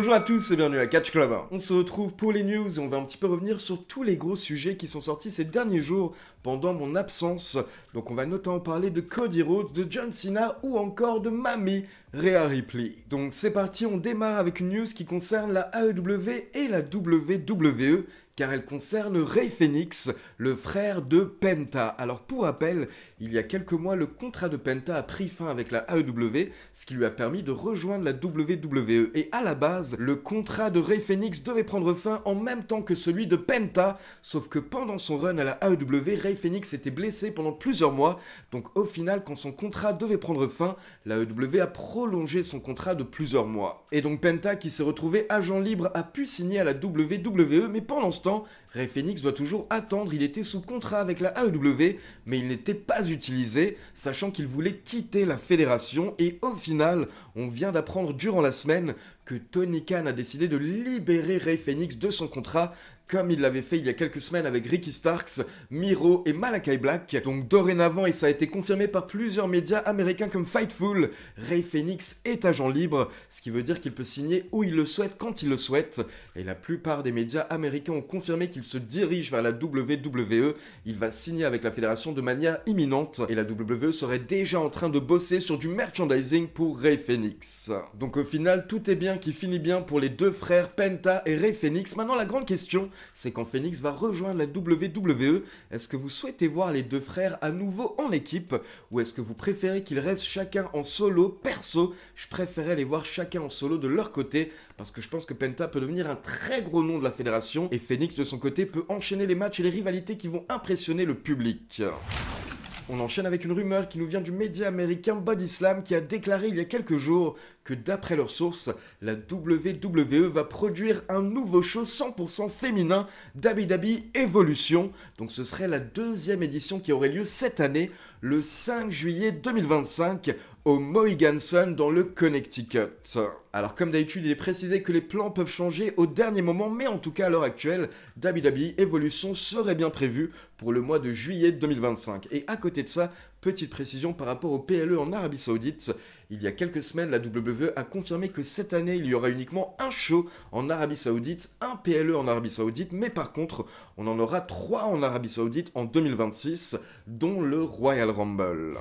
Bonjour à tous et bienvenue à Catch Club. On se retrouve pour les news et on va un petit peu revenir sur tous les gros sujets qui sont sortis ces derniers jours pendant mon absence. Donc on va notamment parler de Cody Rhodes, de John Cena ou encore de Mamie Rhea Ripley. Donc c'est parti, on démarre avec une news qui concerne la AEW et la WWE, car elle concerne Rey Fénix, le frère de Penta. Alors pour rappel, il y a quelques mois, le contrat de Penta a pris fin avec la AEW, ce qui lui a permis de rejoindre la WWE. Et à la base, le contrat de Rey Fénix devait prendre fin en même temps que celui de Penta, sauf que pendant son run à la AEW, Rey Fénix était blessé pendant plusieurs mois, donc au final, quand son contrat devait prendre fin, la AEW a prolongé son contrat de plusieurs mois. Et donc Penta, qui s'est retrouvé agent libre, a pu signer à la WWE, mais pendant ce temps, Rey Fénix doit toujours attendre. Il était sous contrat avec la AEW, mais il n'était pas utilisé, sachant qu'il voulait quitter la fédération. Et au final, on vient d'apprendre durant la semaine que Tony Khan a décidé de libérer Rey Fénix de son contrat, comme il l'avait fait il y a quelques semaines avec Ricky Starks, Miro et Malakai Black. Donc dorénavant, et ça a été confirmé par plusieurs médias américains comme Fightful, Rey Fénix est agent libre, ce qui veut dire qu'il peut signer où il le souhaite, quand il le souhaite. Et la plupart des médias américains ont confirmé qu'il se dirige vers la WWE. Il va signer avec la fédération de manière imminente, et la WWE serait déjà en train de bosser sur du merchandising pour Rey Fénix. Donc au final, tout est bien qui finit bien pour les deux frères Penta et Rey Fénix. Maintenant, la grande question, c'est quand Fénix va rejoindre la WWE, est-ce que vous souhaitez voir les deux frères à nouveau en équipe, ou est-ce que vous préférez qu'ils restent chacun en solo? Perso, je préférais les voir chacun en solo de leur côté, parce que je pense que Penta peut devenir un très gros nom de la fédération, et Fénix de son côté peut enchaîner les matchs et les rivalités qui vont impressionner le public. On enchaîne avec une rumeur qui nous vient du média américain Body Slam, qui a déclaré il y a quelques jours que d'après leurs sources, la WWE va produire un nouveau show 100% féminin, WWE Evolution. Donc ce serait la deuxième édition qui aurait lieu cette année, le 5 juillet 2025, au Mohegan Sun dans le Connecticut. Alors comme d'habitude, il est précisé que les plans peuvent changer au dernier moment, mais en tout cas à l'heure actuelle, WWE Evolution serait bien prévu pour le mois de juillet 2025. Et à côté de ça, petite précision par rapport au PLE en Arabie Saoudite, il y a quelques semaines, la WWE a confirmé que cette année, il y aura uniquement un show en Arabie Saoudite, un PLE en Arabie Saoudite, mais par contre, on en aura 3 en Arabie Saoudite en 2026, dont le Royal Rumble.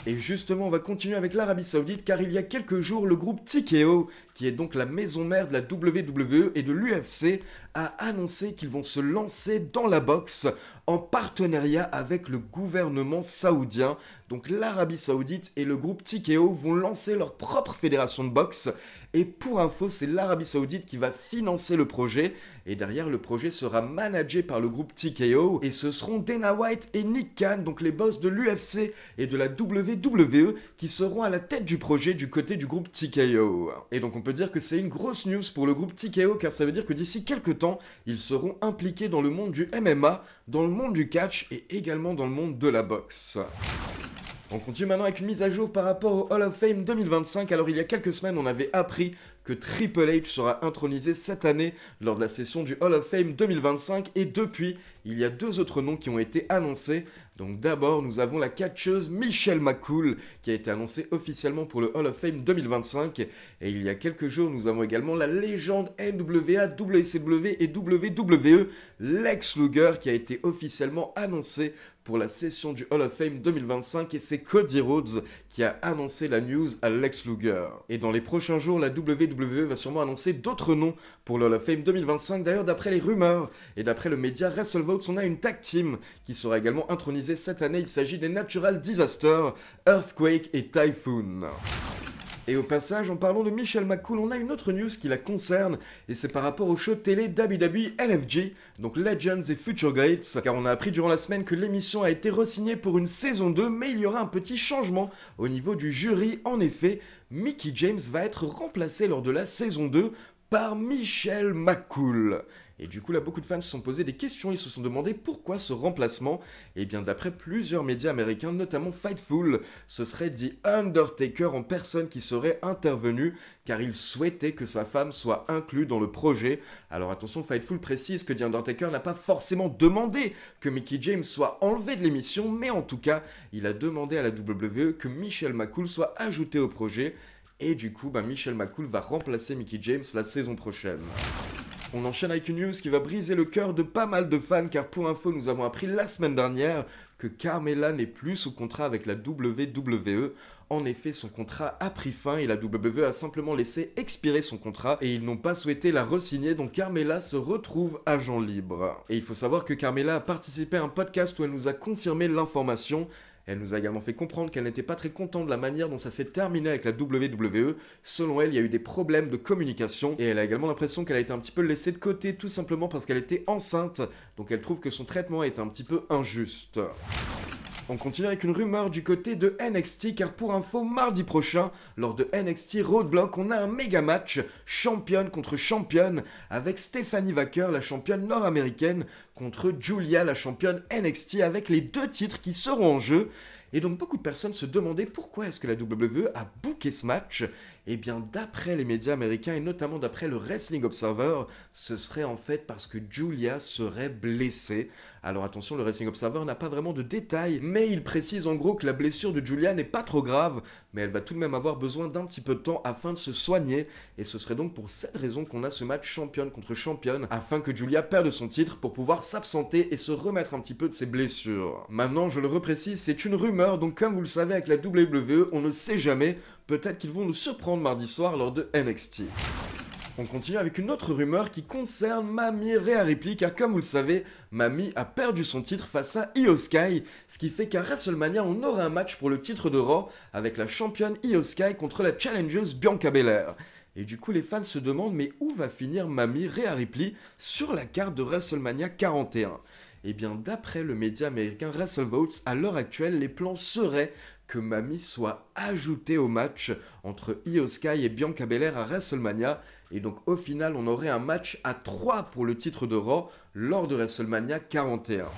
Et justement, on va continuer avec l'Arabie Saoudite, car il y a quelques jours, le groupe TKO, qui est donc la maison mère de la WWE et de l'UFC, a annoncé qu'ils vont se lancer dans la boxe en partenariat avec le gouvernement saoudien. Donc l'Arabie Saoudite et le groupe TKO vont lancer leur propre fédération de boxe. Et pour info, c'est l'Arabie Saoudite qui va financer le projet. Et derrière, le projet sera managé par le groupe TKO. Et ce seront Dana White et Nick Khan, donc les boss de l'UFC et de la WWE, qui seront à la tête du projet du côté du groupe TKO. Et donc on peut dire que c'est une grosse news pour le groupe TKO, car ça veut dire que d'ici quelques temps, ils seront impliqués dans le monde du MMA, dans le monde du catch et également dans le monde de la boxe. On continue maintenant avec une mise à jour par rapport au Hall of Fame 2025. Alors il y a quelques semaines, on avait appris que Triple H sera intronisé cette année lors de la session du Hall of Fame 2025. Et depuis, il y a 2 autres noms qui ont été annoncés. Donc d'abord, nous avons la catcheuse Michelle McCool qui a été annoncée officiellement pour le Hall of Fame 2025. Et il y a quelques jours, nous avons également la légende NWA, WCW et WWE, Lex Luger, qui a été officiellement annoncé pour la session du Hall of Fame 2025, et c'est Cody Rhodes qui a annoncé la news à Lex Luger. Et dans les prochains jours, la WWE va sûrement annoncer d'autres noms pour le Hall of Fame 2025. D'ailleurs, d'après les rumeurs et d'après le média WrestleVotes, on a une tag team qui sera également intronisée cette année. Il s'agit des Natural Disasters, Earthquake et Typhoon. Et au passage, en parlant de Michelle McCool, on a une autre news qui la concerne, et c'est par rapport au show télé WWE LFG, donc Legends et Future Greats, car on a appris durant la semaine que l'émission a été re-signée pour une saison 2, mais il y aura un petit changement au niveau du jury. En effet, Mickie James va être remplacée lors de la saison 2 par Michelle McCool. Et du coup, là, beaucoup de fans se sont posé des questions, ils se sont demandé pourquoi ce remplacement. Et bien, d'après plusieurs médias américains, notamment Fightful, ce serait The Undertaker en personne qui serait intervenu, car il souhaitait que sa femme soit inclue dans le projet. Alors attention, Fightful précise que The Undertaker n'a pas forcément demandé que Mickie James soit enlevée de l'émission, mais en tout cas, il a demandé à la WWE que Michelle McCool soit ajoutée au projet. Et du coup, Michelle McCool va remplacer Mickie James la saison prochaine. On enchaîne avec une news qui va briser le cœur de pas mal de fans, car pour info, nous avons appris la semaine dernière que Carmella n'est plus sous contrat avec la WWE. En effet, son contrat a pris fin et la WWE a simplement laissé expirer son contrat et ils n'ont pas souhaité la re-signer, donc Carmella se retrouve agent libre. Et il faut savoir que Carmella a participé à un podcast où elle nous a confirmé l'information. Elle nous a également fait comprendre qu'elle n'était pas très contente de la manière dont ça s'est terminé avec la WWE. Selon elle, il y a eu des problèmes de communication et elle a également l'impression qu'elle a été un petit peu laissée de côté tout simplement parce qu'elle était enceinte. Donc elle trouve que son traitement est un petit peu injuste. On continue avec une rumeur du côté de NXT, car pour info, mardi prochain, lors de NXT Roadblock, on a un méga match championne contre championne avec Stephanie Vaquer, la championne nord-américaine, contre Julia, la championne NXT, avec les deux titres qui seront en jeu. Et donc beaucoup de personnes se demandaient pourquoi est-ce que la WWE a booké ce match. Eh bien d'après les médias américains et notamment d'après le Wrestling Observer, ce serait en fait parce que Julia serait blessée. Alors attention, le Wrestling Observer n'a pas vraiment de détails, mais il précise en gros que la blessure de Julia n'est pas trop grave, mais elle va tout de même avoir besoin d'un petit peu de temps afin de se soigner. Et ce serait donc pour cette raison qu'on a ce match championne contre championne, afin que Julia perde son titre pour pouvoir s'absenter et se remettre un petit peu de ses blessures. Maintenant, je le reprécise, c'est une rumeur, donc comme vous le savez avec la WWE, on ne sait jamais. Peut-être qu'ils vont nous surprendre mardi soir lors de NXT. On continue avec une autre rumeur qui concerne Mami Rhea Ripley, car comme vous le savez, Mami a perdu son titre face à Io Sky, ce qui fait qu'à WrestleMania, on aura un match pour le titre de Raw avec la championne Io Sky contre la challengeuse Bianca Belair. Et du coup, les fans se demandent, mais où va finir Mami Rhea Ripley sur la carte de WrestleMania 41 ? Eh bien, d'après le média américain WrestleVotes, à l'heure actuelle, les plans seraient que Mami soit ajoutée au match entre Io Sky et Bianca Belair à WrestleMania. Et donc au final, on aurait un match à 3 pour le titre de Raw lors de WrestleMania 41.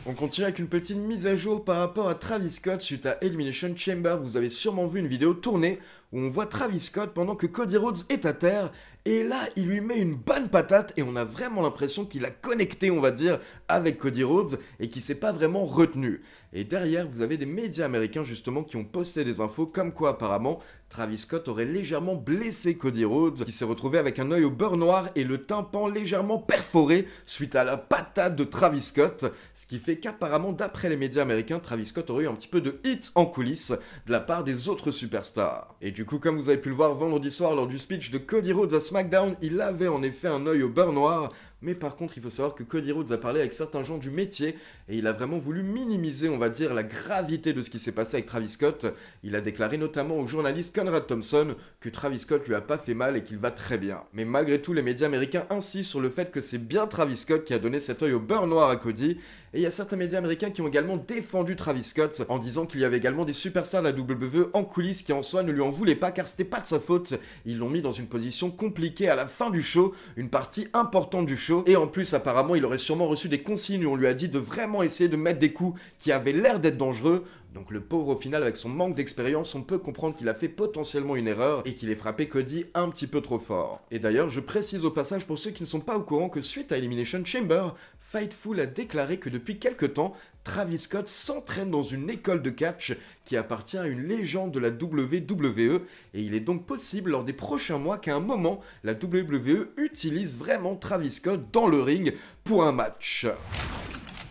On continue avec une petite mise à jour par rapport à Travis Scott suite à Elimination Chamber. Vous avez sûrement vu une vidéo tournée où on voit Travis Scott pendant que Cody Rhodes est à terre. Et là, il lui met une bonne patate et on a vraiment l'impression qu'il a connecté, on va dire, avec Cody Rhodes et qu'il s'est pas vraiment retenu. Et derrière, vous avez des médias américains justement qui ont posté des infos comme quoi apparemment Travis Scott aurait légèrement blessé Cody Rhodes, qui s'est retrouvé avec un œil au beurre noir et le tympan légèrement perforé suite à la patate de Travis Scott, ce qui fait qu'apparemment d'après les médias américains, Travis Scott aurait eu un petit peu de hit en coulisses de la part des autres superstars. Et du coup, comme vous avez pu le voir vendredi soir lors du speech de Cody Rhodes à SmackDown, il avait en effet un œil au beurre noir. Mais par contre, il faut savoir que Cody Rhodes a parlé avec certains gens du métier et il a vraiment voulu minimiser, on va dire, la gravité de ce qui s'est passé avec Travis Scott. Il a déclaré notamment au journaliste Conrad Thompson que Travis Scott lui a pas fait mal et qu'il va très bien. Mais malgré tout, les médias américains insistent sur le fait que c'est bien Travis Scott qui a donné cet œil au beurre noir à Cody. Et il y a certains médias américains qui ont également défendu Travis Scott en disant qu'il y avait également des superstars de la WWE en coulisses qui en soi ne lui en voulaient pas car c'était pas de sa faute. Ils l'ont mis dans une position compliquée à la fin du show, une partie importante du show. Et en plus, apparemment, il aurait sûrement reçu des consignes où on lui a dit de vraiment essayer de mettre des coups qui avaient l'air d'être dangereux. Donc le pauvre au final, avec son manque d'expérience, on peut comprendre qu'il a fait potentiellement une erreur et qu'il ait frappé Cody un petit peu trop fort. Et d'ailleurs, je précise au passage pour ceux qui ne sont pas au courant que suite à Elimination Chamber, Fightful a déclaré que depuis quelques temps, Travis Scott s'entraîne dans une école de catch qui appartient à une légende de la WWE et il est donc possible lors des prochains mois qu'à un moment, la WWE utilise vraiment Travis Scott dans le ring pour un match.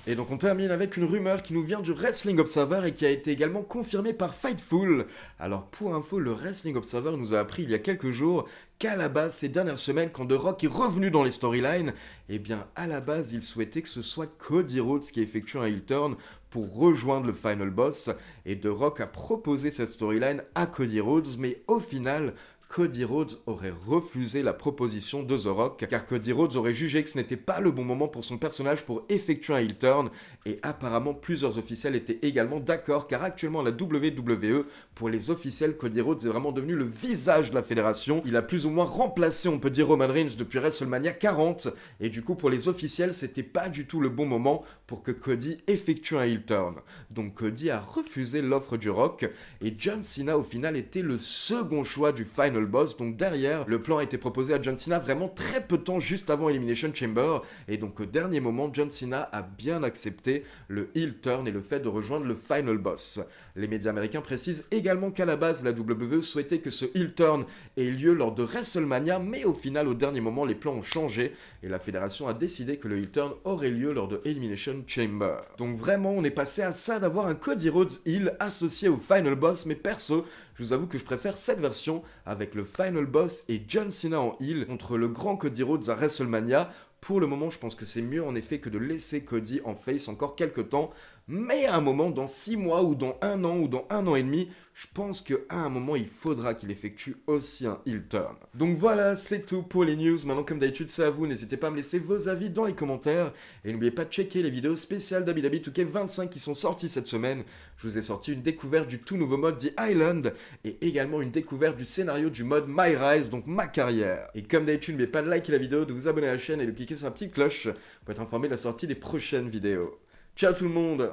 Et donc on termine avec une rumeur qui nous vient du Wrestling Observer et qui a été également confirmée par Fightful. Alors pour info, le Wrestling Observer nous a appris il y a quelques jours qu'à la base, ces dernières semaines, quand The Rock est revenu dans les storylines, eh bien à la base, il souhaitait que ce soit Cody Rhodes qui effectue un heel turn pour rejoindre le Final Boss. Et The Rock a proposé cette storyline à Cody Rhodes, mais au final, Cody Rhodes aurait refusé la proposition de The Rock, car Cody Rhodes aurait jugé que ce n'était pas le bon moment pour son personnage pour effectuer un heel turn, et apparemment plusieurs officiels étaient également d'accord, car actuellement la WWE, pour les officiels, Cody Rhodes est vraiment devenu le visage de la fédération. Il a plus ou moins remplacé, on peut dire, Roman Reigns depuis WrestleMania 40, et du coup pour les officiels, c'était pas du tout le bon moment pour que Cody effectue un heel turn. Donc Cody a refusé l'offre du Rock, et John Cena au final était le second choix du Final final boss. Donc derrière, le plan a été proposé à John Cena vraiment très peu de temps juste avant Elimination Chamber. Et donc au dernier moment, John Cena a bien accepté le heel turn et le fait de rejoindre le final boss. Les médias américains précisent également qu'à la base, la WWE souhaitait que ce heel turn ait lieu lors de WrestleMania, mais au final, au dernier moment, les plans ont changé et la fédération a décidé que le heel turn aurait lieu lors de Elimination Chamber. Donc vraiment, on est passé à ça d'avoir un Cody Rhodes heel associé au final boss, mais perso, je vous avoue que je préfère cette version avec le final boss et John Cena en heel contre le grand Cody Rhodes à WrestleMania. Pour le moment, je pense que c'est mieux en effet que de laisser Cody en face encore quelques temps. Mais à un moment, dans 6 mois ou dans 1 an ou dans 1 an et demi, je pense qu'à un moment, il faudra qu'il effectue aussi un heel turn. Donc voilà, c'est tout pour les news. Maintenant, comme d'habitude, c'est à vous. N'hésitez pas à me laisser vos avis dans les commentaires. Et n'oubliez pas de checker les vidéos spéciales d'ABW 2K25 qui sont sorties cette semaine. Je vous ai sorti une découverte du tout nouveau mode The Island et également une découverte du scénario du mode My Rise, donc ma carrière. Et comme d'habitude, n'oubliez pas de liker la vidéo, de vous abonner à la chaîne et de cliquer sur la petite cloche pour être informé de la sortie des prochaines vidéos. Ciao tout le monde!